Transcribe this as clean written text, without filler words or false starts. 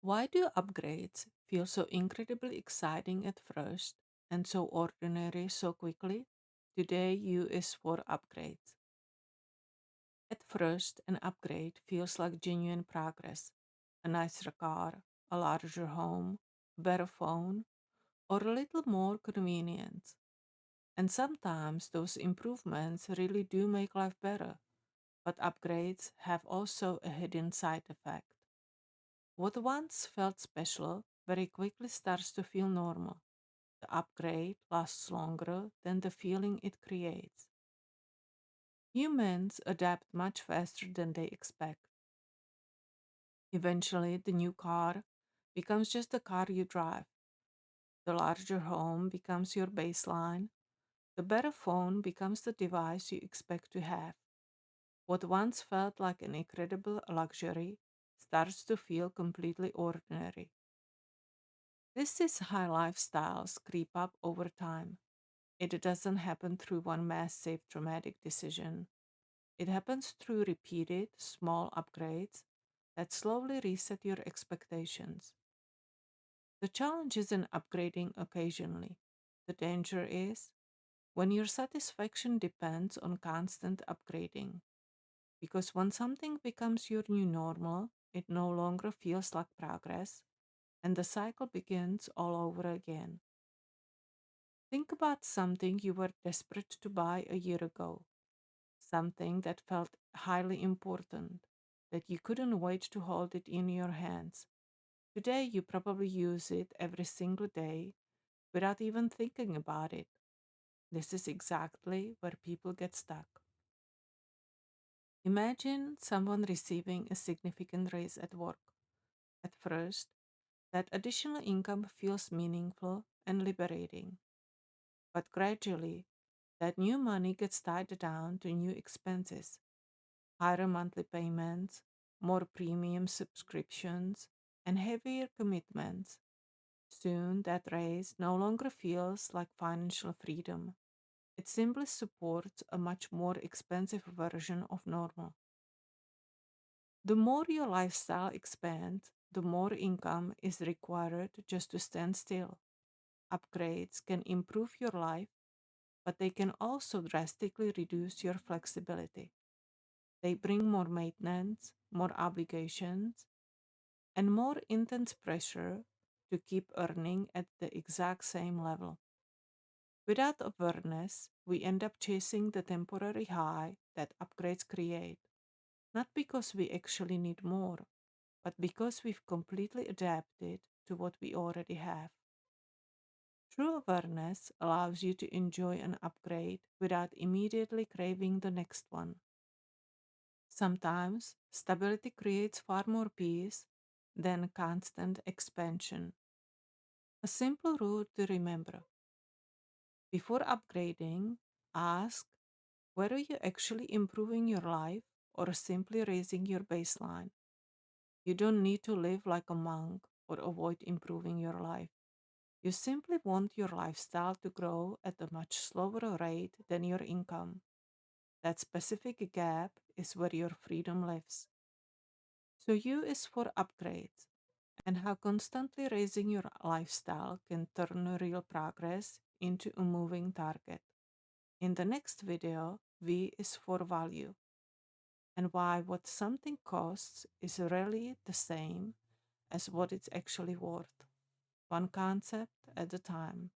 Why do upgrades feel so incredibly exciting at first and so ordinary so quickly? Today, U is for upgrades. At first, an upgrade feels like genuine progress: a nicer car, a larger home, a better phone, or a little more convenience. And sometimes those improvements really do make life better, but upgrades have also a hidden side effect. What once felt special very quickly starts to feel normal. The upgrade lasts longer than the feeling it creates. Humans adapt much faster than they expect. Eventually, the new car becomes just the car you drive. The larger home becomes your baseline. The better phone becomes the device you expect to have. What once felt like an incredible luxury starts to feel completely ordinary. This is how lifestyles creep up over time. It doesn't happen through one massive dramatic decision. It happens through repeated small upgrades that slowly reset your expectations. The challenge isn't upgrading occasionally. The danger is when your satisfaction depends on constant upgrading. Because when something becomes your new normal, it no longer feels like progress, and the cycle begins all over again. Think about something you were desperate to buy a year ago, something that felt highly important, that you couldn't wait to hold it in your hands. Today, you probably use it every single day without even thinking about it. This is exactly where people get stuck. Imagine someone receiving a significant raise at work. At first, that additional income feels meaningful and liberating, but gradually, that new money gets tied down to new expenses: higher monthly payments, more premium subscriptions, and heavier commitments. Soon, that raise no longer feels like financial freedom. It simply supports a much more expensive version of normal. The more your lifestyle expands, the more income is required just to stand still. Upgrades can improve your life, but they can also drastically reduce your flexibility. They bring more maintenance, more obligations, and more intense pressure to keep earning at the exact same level. Without awareness, we end up chasing the temporary high that upgrades create, not because we actually need more, but because we've completely adapted to what we already have. True awareness allows you to enjoy an upgrade without immediately craving the next one. Sometimes stability creates far more peace than constant expansion. A simple rule to remember: before upgrading, ask whether you're actually improving your life or simply raising your baseline. You don't need to live like a monk or avoid improving your life. You simply want your lifestyle to grow at a much slower rate than your income. That specific gap is where your freedom lives. So, U is for upgrades, and how constantly raising your lifestyle can turn real progress into a moving target. In the next video, V is for value, and why what something costs is rarely the same as what it's actually worth. One concept at a time.